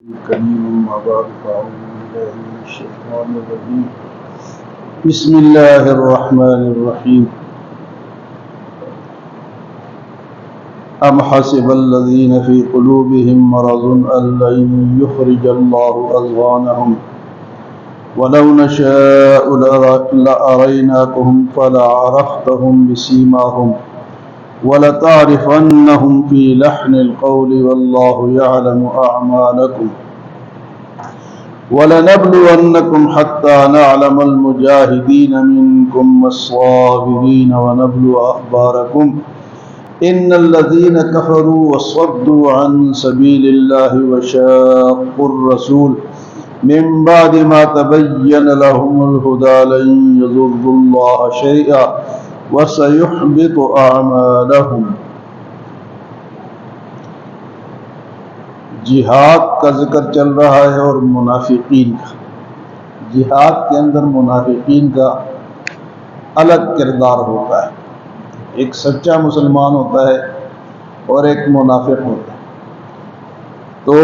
الكريم أما بعد فأعوذ بالله من الشيطان الرجيم بسم الله الرحمن الرحيم أم حسب الذين في قلوبهم مرض أن لن يخرج الله أضغانهم ولو نشاء لأريناكهم فلعرفتهم بسيماهم وَلَتَعْرِفَنَّهُمْ فِي لَحْنِ الْقَوْلِ وَاللَّهُ يَعْلَمُ أَعْمَالَكُمْ وَلَنَبْلُوَنَّكُمْ حَتَّى نَعْلَمَ الْمُجَاهِدِينَ مِنكُمْ وَالصَّابِرِينَ وَنَبْلُوَ أَخْبَارَكُمْ إِنَّ الَّذِينَ كَفَرُوا وَصَدُّوا عَن سَبِيلِ اللَّهِ وَشَاقُّوا الرَّسُولَ مِن بَعْدِ مَا تَبَيَّنَ لَهُمُ الْهُدَى لَن يَضُرُّوا اللَّهَ شَيْئًا وَسَيُحْبِطُ أَعْمَالَهُمْ۔ جہاد کا ذکر چل رہا ہے اور منافقین کا۔ جہاد کے اندر منافقین کا الگ کردار ہوتا ہے، ایک سچا مسلمان ہوتا ہے اور ایک منافق ہوتا ہے۔ تو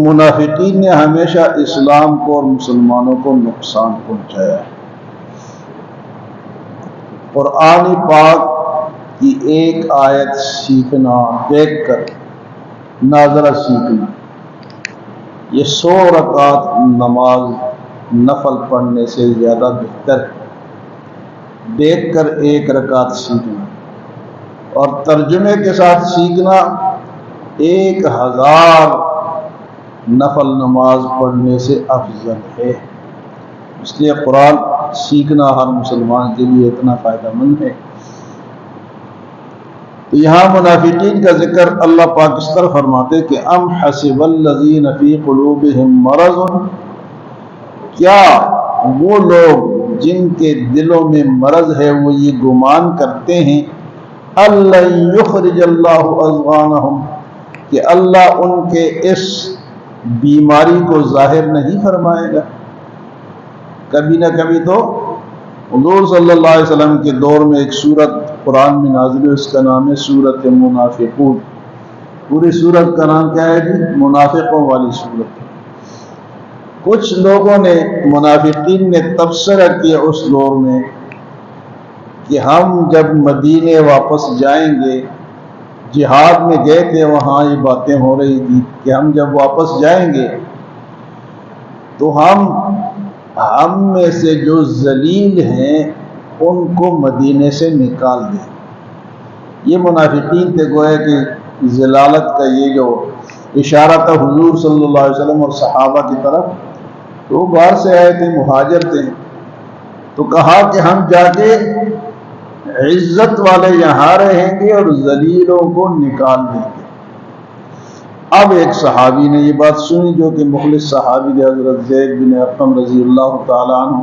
منافقین نے ہمیشہ اسلام کو اور مسلمانوں کو نقصان پہنچایا ہے۔ قرآن پاک کی ایک آیت سیکھنا، دیکھ کر ناظرہ سیکھنا، یہ 100 رکعت نماز نفل پڑھنے سے زیادہ بہتر ہے۔ دیکھ کر 1 رکعت سیکھنا اور ترجمے کے ساتھ سیکھنا 1000 نفل نماز پڑھنے سے افضل ہے۔ اس لیے قرآن سیکھنا ہر مسلمان کے لیے اتنا فائدہ مند ہے۔ یہاں منافقین کا ذکر اللہ پاک اس طرح فرماتے کہ ام حسب الذین فی قلوبہم مرض، کیا وہ لوگ جن کے دلوں میں مرض ہے وہ یہ گمان کرتے ہیں اللہ یخرج اللہ اضغانہم، کہ اللہ ان کے اس بیماری کو ظاہر نہیں فرمائے گا۔ کبھی نہ کبھی تو حضور صلی اللہ علیہ وسلم کے دور میں ایک سورت قرآن میں نازل ہے، اس کا نام ہے سورت منافقون۔ پوری سورت کا نام کیا ہے جی؟ منافقوں والی سورت۔ کچھ لوگوں نے، منافقین نے تبصرہ کیا اس دور میں کہ ہم جب مدینے واپس جائیں گے، جہاد میں گئے تھے، وہاں یہ باتیں ہو رہی تھی کہ ہم جب واپس جائیں گے تو ہم میں سے جو ذلیل ہیں ان کو مدینے سے نکال دیں۔ یہ منافقین تھے، گویا کہ ذلالت کا یہ جو اشارہ تھا حضور صلی اللہ علیہ وسلم اور صحابہ کی طرف، تو وہ باہر سے آئے تھے، مہاجر تھے، تو کہا کہ ہم جا کے عزت والے یہاں رہیں گے اور ذلیلوں کو نکال دیں گے۔ اب ایک صحابی نے یہ بات سنی جو کہ مخلص صحابی تھے، حضرت زید بن ارقم رضی اللہ تعالی عنہ۔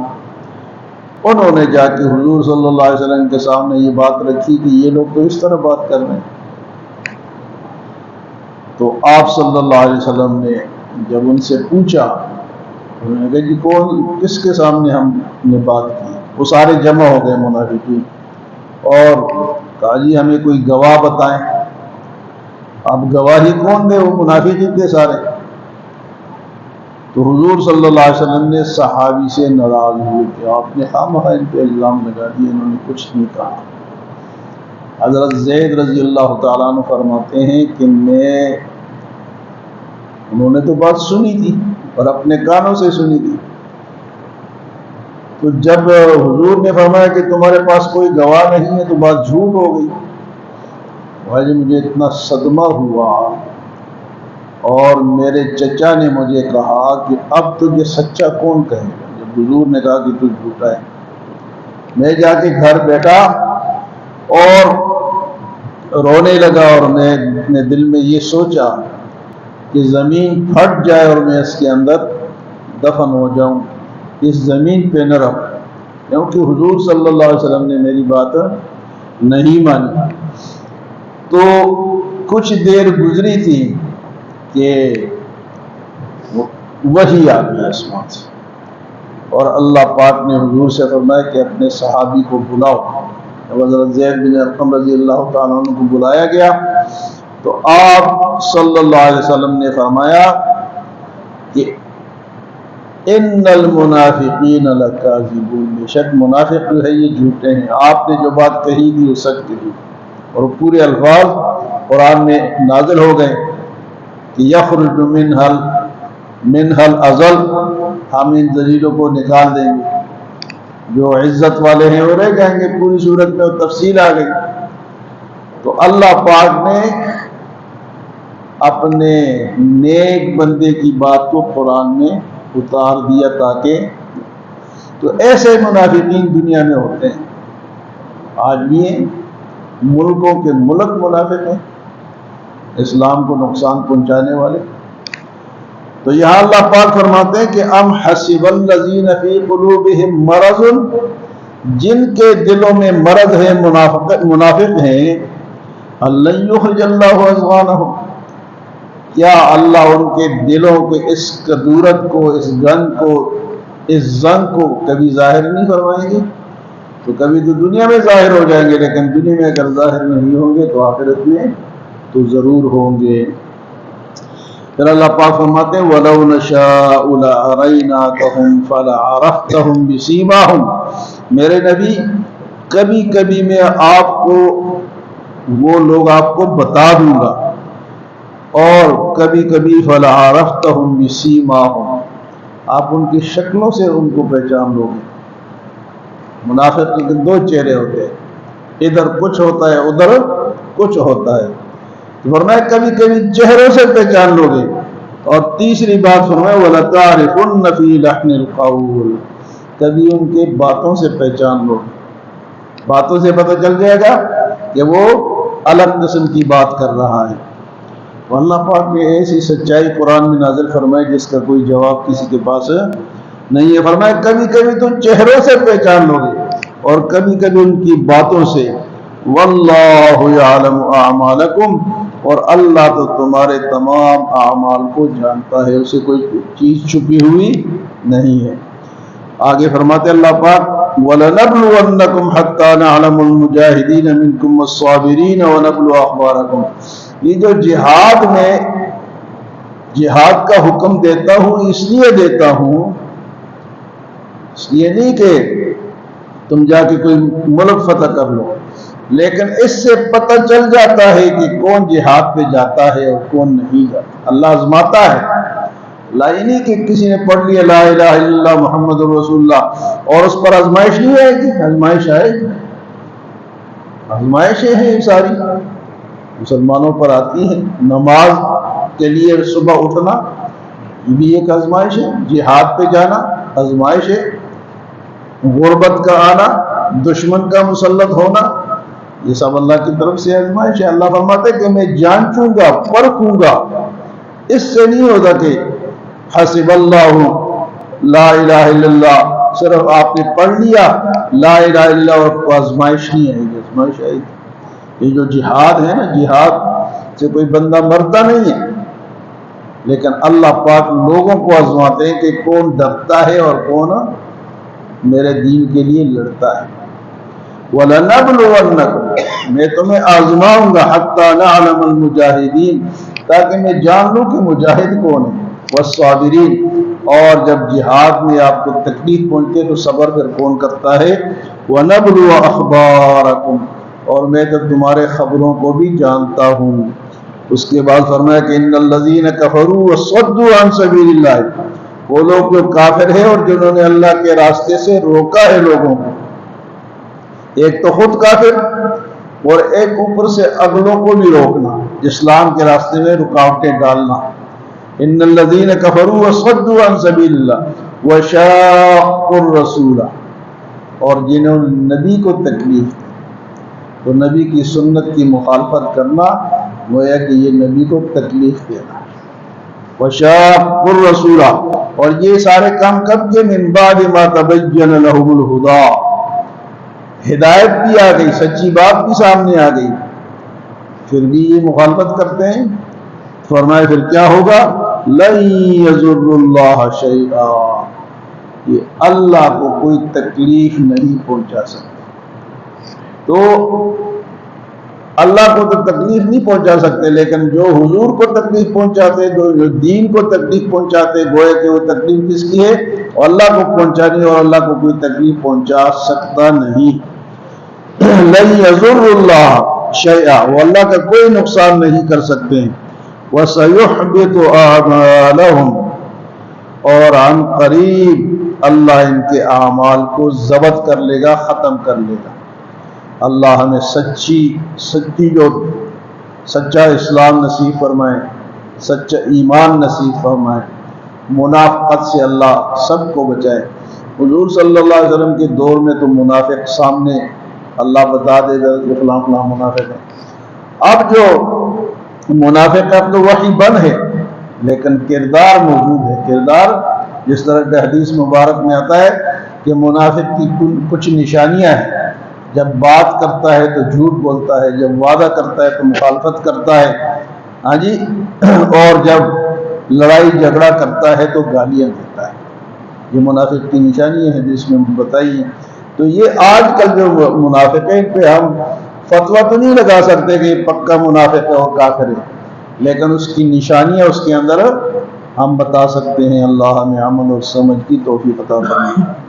انہوں نے جا کے حضور صلی اللہ علیہ وسلم کے سامنے یہ بات رکھی کہ یہ لوگ تو اس طرح بات کر رہے ہیں۔ تو آپ صلی اللہ علیہ وسلم نے جب ان سے پوچھا، انہوں نے کہا جی کون، کس کے سامنے ہم نے بات کی؟ وہ سارے جمع ہو گئے منافقین اور کہا جی ہمیں کوئی گواہ بتائیں۔ اب گواہی کون دے؟ وہ منافقین تھے سارے۔ تو حضور صلی اللہ علیہ وسلم نے صحابی سے ناراض ہوئے کہ آپ نے خواہ ان پہ الزام لگا دیے، انہوں نے کچھ نہیں کہا۔ حضرت زید رضی اللہ تعالیٰ عنہ فرماتے ہیں کہ انہوں نے تو بات سنی تھی اور اپنے کانوں سے سنی تھی، تو جب حضور نے فرمایا کہ تمہارے پاس کوئی گواہ نہیں ہے تو بات جھوٹ ہو گئی۔ بھائی مجھے اتنا صدمہ ہوا اور میرے چچا نے مجھے کہا کہ اب تجھے سچا کون کہے گا؟ جب حضور نے کہا کہ تو جھوٹا ہے، میں جا کے گھر بیٹھا اور رونے لگا اور میں اپنے دل میں یہ سوچا کہ زمین پھٹ جائے اور میں اس کے اندر دفن ہو جاؤں، اس زمین پہ نہ رہوں، کیونکہ حضور صلی اللہ علیہ وسلم نے میری بات نہیں مانی۔ تو کچھ دیر گزری تھی کہ وحی آ گئی آسمان سے اور اللہ پاک نے حضور سے فرمایا کہ اپنے صحابی کو بلاؤ۔ حضرت زید بن ارقم رضی اللہ تعالیٰ عنہ کو بلایا گیا تو آپ صلی اللہ علیہ وسلم نے فرمایا کہ ان المنافقین لکاذبون، بے شک منافق جو ہے یہ جھوٹے ہیں، آپ نے جو بات کہی تھی وہ سچ کہی، اور پورے الفاظ قرآن میں نازل ہو گئے کہ یخرج منها الازل، ہم ان ذلیلوں کو نکال دیں گے، جو عزت والے ہیں وہ رہ جائیں گے، پوری صورت میں وہ تفصیل آ گئی۔ تو اللہ پاک نے اپنے نیک بندے کی بات کو قرآن میں اتار دیا تاکہ، تو ایسے منافقین دنیا میں ہوتے ہیں، آج بھی ہیں، ملکوں کے ملک منافق ہیں، اسلام کو نقصان پہنچانے والے۔ تو یہاں اللہ پاک فرماتے ہیں کہ ام حسب الذین فی قلوبہم مرض، جن کے دلوں میں مرض ہے، منافق ہیں، اللہ یخرج اللہ اضغانہم، کیا اللہ ان کے دلوں کے اس کدورت کو، اس گند کو، اس زنگ کو کبھی ظاہر نہیں فرمائیں گے؟ تو کبھی تو دنیا میں ظاہر ہو جائیں گے، لیکن دنیا میں اگر ظاہر نہیں ہوں گے تو آخرت میں تو ضرور ہوں گے۔ پھر اللہ پاک فرماتے ہیں وَلَوْ نَشَاءُ لَأَرَيْنَاكَهُمْ فَلَعَرَفْتَهُمْ بِسِيمَاهُمْ، میرے نبی کبھی کبھی میں آپ کو وہ لوگ آپ کو بتا دوں گا، اور کبھی کبھی فَلَعَرَفْتَهُمْ بِسِيمَاهُمْ، آپ ان کی شکلوں سے ان کو پہچان لو گے۔ منافق کے دو چہرے ہوتے ہیں، ادھر کچھ ہوتا ہے ادھر کچھ ہوتا ہے، فرمایا کبھی کبھی چہروں سے پہچان لو گے، اور تیسری بات فرمایا وَلَتَعْرِفُنَّ فِي لَحْنِ الْقَوْلِ، کبھی ان کے باتوں سے پہچان لو گے، باتوں سے پتہ چل جائے گا کہ وہ الگ قسم کی بات کر رہا ہے۔ اللہ پاک نے ایسی سچائی قرآن میں نازل فرمائی جس کا کوئی جواب کسی کے پاس نہیں ہے۔ فرمایا کبھی کبھی تو چہروں سے پہچان لو گے، اور کبھی کبھی ان کی باتوں سے۔ واللہ یعلم اعمالکم، اور اللہ تو تمہارے تمام اعمال کو جانتا ہے، اسے کوئی چیز چھپی ہوئی نہیں ہے۔ آگے فرماتے اللہ پاک وَلَنَبْلُوَنَّكُمْ حَتَّى نَعْلَمُ الْمُجَاهِدِينَ مِنْكُمْ وَالصَّابِرِينَ وَنَبْلُوَ أَخْبَارَكُمْ، یہ جو جہاد میں جہاد کا حکم دیتا ہوں اس لیے دیتا ہوں، اس لیے نہیں کہ تم جا کے کوئی ملک فتح کر لو، لیکن اس سے پتہ چل جاتا ہے کہ کون جہاد پہ جاتا ہے اور کون نہیں جاتا۔ اللہ آزماتا ہے، لا یہ نہیں کہ کسی نے پڑھ لیا لا الہ الا اللہ محمد رسول اللہ اور اس پر آزمائش نہیں آئے گی، آزمائش آئے گی، آزمائشیں ہیں ساری مسلمانوں پر آتی ہیں۔ نماز کے لیے صبح اٹھنا یہ بھی ایک آزمائش ہے، جہاد پہ جانا آزمائش ہے، غربت کا آنا، دشمن کا مسلط ہونا، یہ سب اللہ کی طرف سے آزمائش ہے۔ اللہ فرماتا ہے کہ میں جانچوں گا، پرکھوں گا، اس سے نہیں ہوتا کہ حسب اللہ لا الہ الا اللہ صرف آپ نے پڑھ لیا لا الہ الا اللہ اور کو آزمائش نہیں آئے گی، آزمائش آئے گی۔ یہ جو جہاد ہے نا، جہاد سے کوئی بندہ مرتا نہیں ہے، لیکن اللہ پاک لوگوں کو آزماتے ہیں کہ کون ڈرتا ہے اور کون میرے دین کے لیے لڑتا ہے۔ وَلَنَبْلُوَنَّكُمْ، میں تمہیں آزماؤں گا حَتَّى نَعْلَمَ الْمُجَاهِدِينَ، تاکہ میں جان لوں کہ مجاہد کون ہے، وَالصَّابِرِينَ، اور جب جہاد میں آپ کو تکلیف پہنچے تو صبر پھر کون کرتا ہے، وَنَبْلُوَ أَخْبَارَكُمْ، اور میں تو تمہارے خبروں کو بھی جانتا ہوں۔ اس کے بعد فرمایا کہ ان الذین کفروا وصدوا عن سبیل اللہ، وہ لوگ جو کافر ہیں اور جنہوں نے اللہ کے راستے سے روکا ہے لوگوں کو، ایک تو خود کافر اور ایک اوپر سے اگلوں کو بھی روکنا، اسلام کے راستے میں رکاوٹیں ڈالنا۔ ان الذین کفروا وصدوا عن سبیل اللہ وشاقوا الرسول، اور جنہوں نے نبی کو تکلیف دی، تو نبی کی سنت کی مخالفت کرنا گویا کہ یہ نبی کو تکلیف دینا۔ وشاقوا الرسول، اور یہ سارے کام کب کے؟ من بعد ما تبین لهم الہدی، ہدایت بھی آ گئی، سچی بات بھی سامنے آ گئی، پھر بھی یہ مخالفت کرتے ہیں۔ فرمایا پھر کیا ہوگا؟ لن یضر اللہ شیئا، یہ اللہ کو کوئی تکلیف نہیں پہنچا سکتا۔ تو اللہ کو تو تکلیف نہیں پہنچا سکتے، لیکن جو حضور کو تکلیف پہنچاتے، جو دین کو تکلیف پہنچاتے، گوئے کہ وہ تکلیف کس کی ہے؟ اللہ کو پہنچانی، اور اللہ کو کوئی تکلیف پہنچا سکتا نہیں۔ لن یضر اللہ شیئا، وہ اللہ کا کوئی نقصان نہیں کر سکتے ہیں۔ وَسَيُحْبِطُ أَعْمَالَهُمْ، اور عن قریب اللہ ان کے اعمال کو ضبط کر لے گا، ختم کر لے گا۔ اللہ ہمیں سچی جو سچا اسلام نصیب فرمائے، سچا ایمان نصیب فرمائے، منافقت سے اللہ سب کو بچائے۔ حضور صلی اللہ علیہ وسلم کے دور میں تو منافق سامنے اللہ بتا دے گا کہ فلاں فلاں منافق ہے۔ اب جو منافق اب تو وحی بند ہے، لیکن کردار موجود ہے۔ کردار جس طرح کہ حدیث مبارک میں آتا ہے کہ منافق کی کچھ نشانیاں ہیں، جب بات کرتا ہے تو جھوٹ بولتا ہے، جب وعدہ کرتا ہے تو مخالفت کرتا ہے، ہاں جی، اور جب لڑائی جھگڑا کرتا ہے تو گالیاں دیتا ہے۔ یہ منافق کی نشانیاں ہیں جس میں بتائی ہیں۔ تو یہ آج کل جو منافق ہے، پہ ہم فتویٰ تو نہیں لگا سکتے کہ یہ پکا منافق ہے اور کافر ہے، لیکن اس کی نشانیاں اس کے اندر ہم بتا سکتے ہیں۔ اللہ ہمیں عمل اور سمجھ کی توفیق عطا فرمائے۔